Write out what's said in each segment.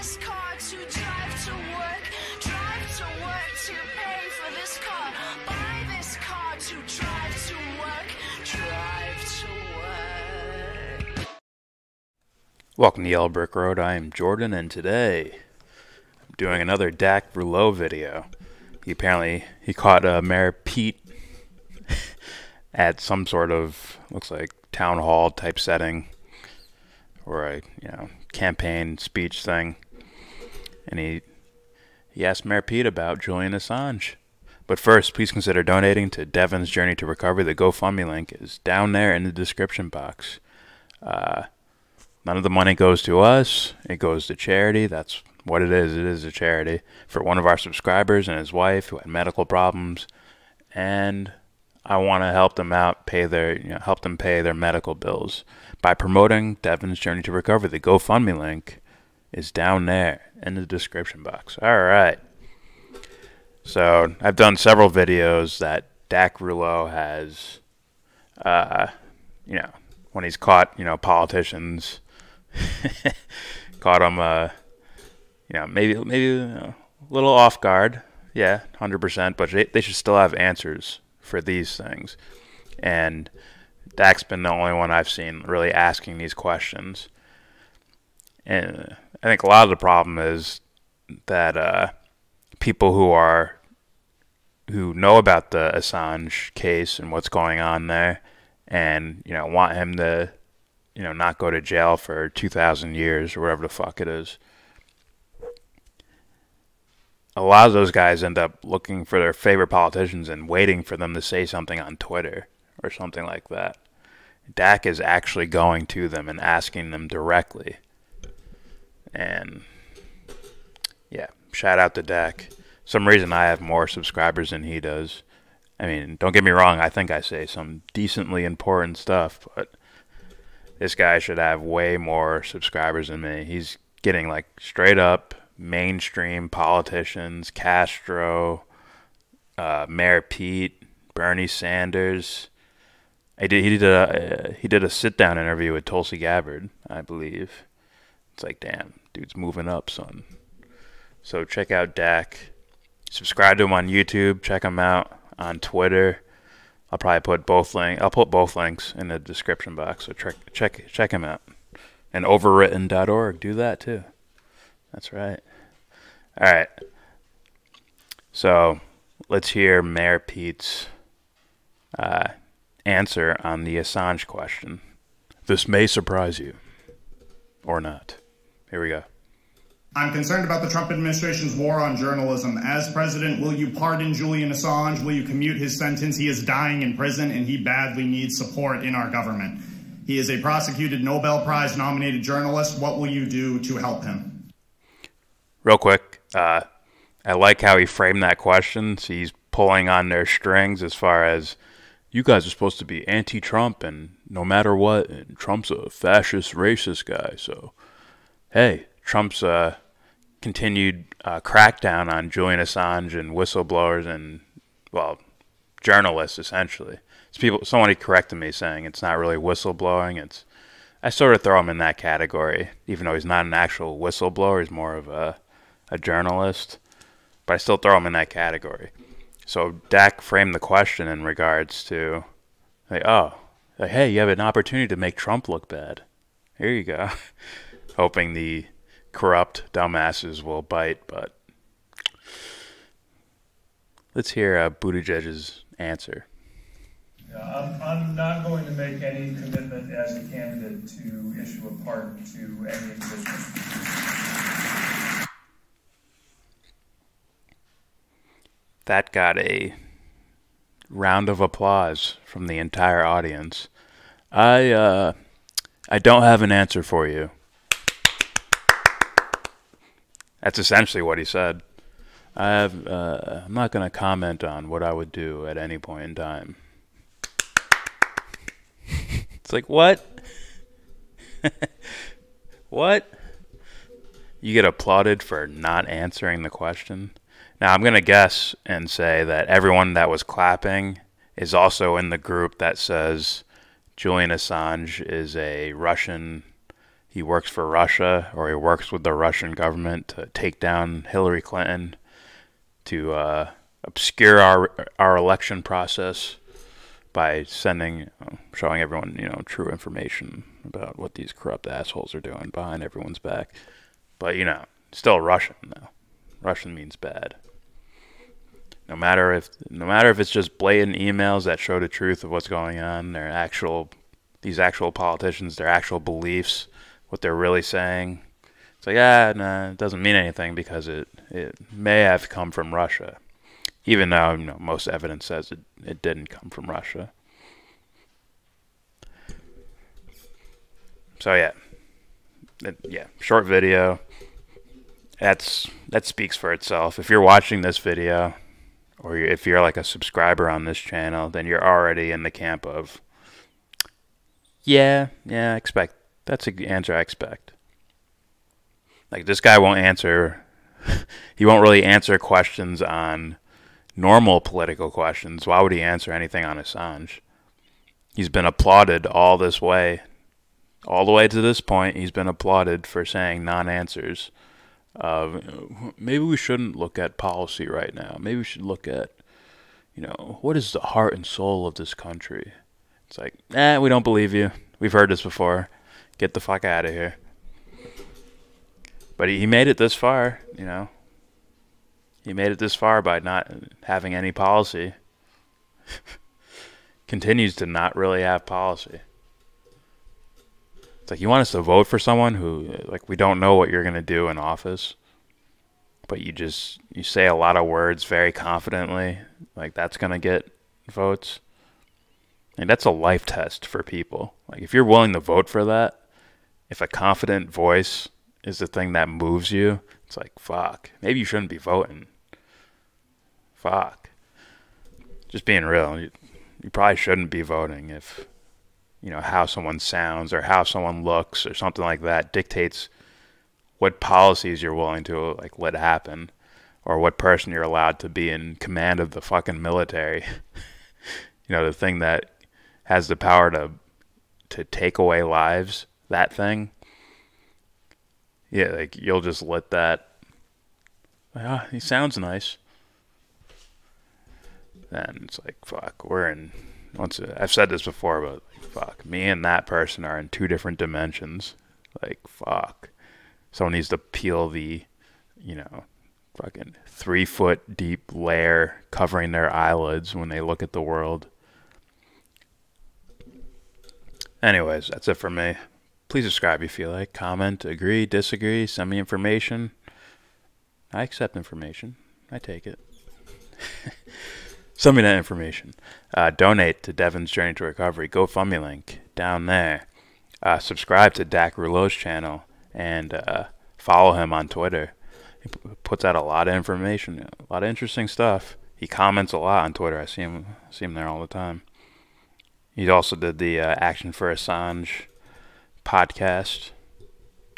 this car to drive to work. Drive to work to pay for this car. Buy this car to drive to work. Drive to work. Welcome to Yellow Brick Road. I am Jordan, and today I'm doing another Dak Rouleau video. He caught Mayor Pete at some sort of, looks like, town hall type setting, or a campaign speech thing, and he asked Mayor Pete about Julian Assange. But first, please consider donating to Devon's Journey to Recovery. The GoFundMe link is down there in the description box. None of the money goes to us. It goes to charity. That's what it is. It is a charity for one of our subscribers and his wife who had medical problems, and I want to help them out, help them pay their medical bills by promoting Devon's Journey to Recovery. The GoFundMe link is down there in the description box. All right. So I've done several videos that Dak Rouleau has, when he's caught, politicians, caught them, maybe a little off guard. Yeah, 100%. But they should still have answers for these things. And Dak's been the only one I've seen really asking these questions. And I think a lot of the problem is that people who know about the Assange case and what's going on there, and want him to not go to jail for 2,000 years or whatever the fuck it is. A lot of those guys end up looking for their favorite politicians and waiting for them to say something on Twitter or something like that. Dak is actually going to them and asking them directly. And yeah, shout out to Dak. Some reason I have more subscribers than he does. I mean, don't get me wrong, I think I say some decently important stuff, but this guy should have way more subscribers than me. He's getting like straight up mainstream politicians, Castro, Mayor Pete, Bernie Sanders. He did a sit-down interview with Tulsi Gabbard, I believe. It's like, damn, dude's moving up, son. So check out Dak. Subscribe to him on YouTube. Check him out on Twitter. I'll probably put both links in the description box. So check him out. And overwritten.org. Do that too. That's right. All right. So let's hear Mayor Pete's answer on the Assange question. This may surprise you, or not. Here we go. I'm concerned about the Trump administration's war on journalism. As president, will you pardon Julian Assange? Will you commute his sentence? He is dying in prison, and he badly needs support in our government. He is a prosecuted Nobel Prize nominated journalist. What will you do to help him? Real quick, I like how he framed that question. So he's pulling on their strings as far as, you guys are supposed to be anti-Trump and no matter what, and Trump's a fascist, racist guy. So, hey, Trump's continued crackdown on Julian Assange and whistleblowers and, well, journalists, essentially. Somebody corrected me saying it's not really whistleblowing. I sort of throw him in that category, even though he's not an actual whistleblower. He's more of a journalist. But I still throw him in that category. So Dak framed the question in regards to, hey, you have an opportunity to make Trump look bad. Here you go. Hoping the corrupt dumbasses will bite, but let's hear Buttigieg's answer. I'm not going to make any commitment as a candidate to issue a pardon to any individual. That got a round of applause from the entire audience. I don't have an answer for you. That's essentially what he said. I'm not going to comment on what I would do at any point in time. It's like, what? What? You get applauded for not answering the question? Now, I'm going to guess and say that everyone that was clapping is also in the group that says Julian Assange is a Russian he works for Russia, or he works with the Russian government to take down Hillary Clinton, to obscure our election process by showing everyone, true information about what these corrupt assholes are doing behind everyone's back. But, still Russian, though. Russian means bad. No matter if it's just blatant emails that show the truth of what's going on, these actual politicians, their actual beliefs, what they're really saying. It's like, it doesn't mean anything because it may have come from Russia, even though most evidence says it didn't come from Russia. So yeah, short video. That speaks for itself. If you're watching this video, or if you're like a subscriber on this channel, then you're already in the camp of, I expect. That's the answer I expect. Like, this guy won't answer, he won't really answer questions on normal political questions. Why would he answer anything on Assange? He's been applauded all this way. All the way to this point, he's been applauded for saying non-answers. Maybe we shouldn't look at policy right now. Maybe we should look at, what is the heart and soul of this country? It's like, we don't believe you. We've heard this before. Get the fuck out of here. But he made it this far, He made it this far by not having any policy. Continues to not really have policy. It's like, you want us to vote for someone who, we don't know what you're going to do in office, but you say a lot of words very confidently, that's going to get votes. And that's a life test for people. If you're willing to vote for that, if a confident voice is the thing that moves you, it's like, fuck, maybe you shouldn't be voting. Fuck. Just being real, you probably shouldn't be voting if, how someone sounds or how someone looks or something like that dictates what policies you're willing to, let happen, or what person you're allowed to be in command of the fucking military. The thing that has the power to take away lives, that thing. Yeah, you'll just let that, he sounds nice. Then it's like, fuck, I've said this before, but fuck, me and that person are in two different dimensions. Fuck. Someone needs to peel the, fucking 3-foot deep layer covering their eyelids when they look at the world. Anyways, that's it for me. Please subscribe if you like. Comment, agree, disagree, send me information. I accept information. I take it. Send me that information. Donate to Devon's Journey to Recovery. GoFundMe link down there. Subscribe to Dak Rouleau's channel and follow him on Twitter. He puts out a lot of information, a lot of interesting stuff. He comments a lot on Twitter. I see him there all the time. He also did the Action for Assange podcast.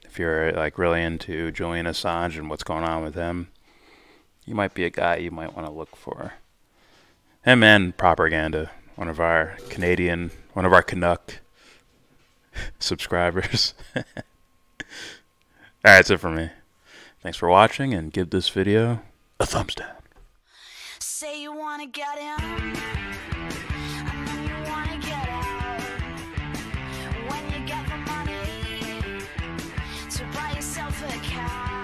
If you're really into Julian Assange and what's going on with him, you might be a guy you might want to look for. Him and Propaganda, one of our Canuck subscribers. Alright, that's it for me. Thanks for watching, and give this video a thumbs down. Say you wanna get in, and then you wanna get out. When you get the money to buy yourself a car.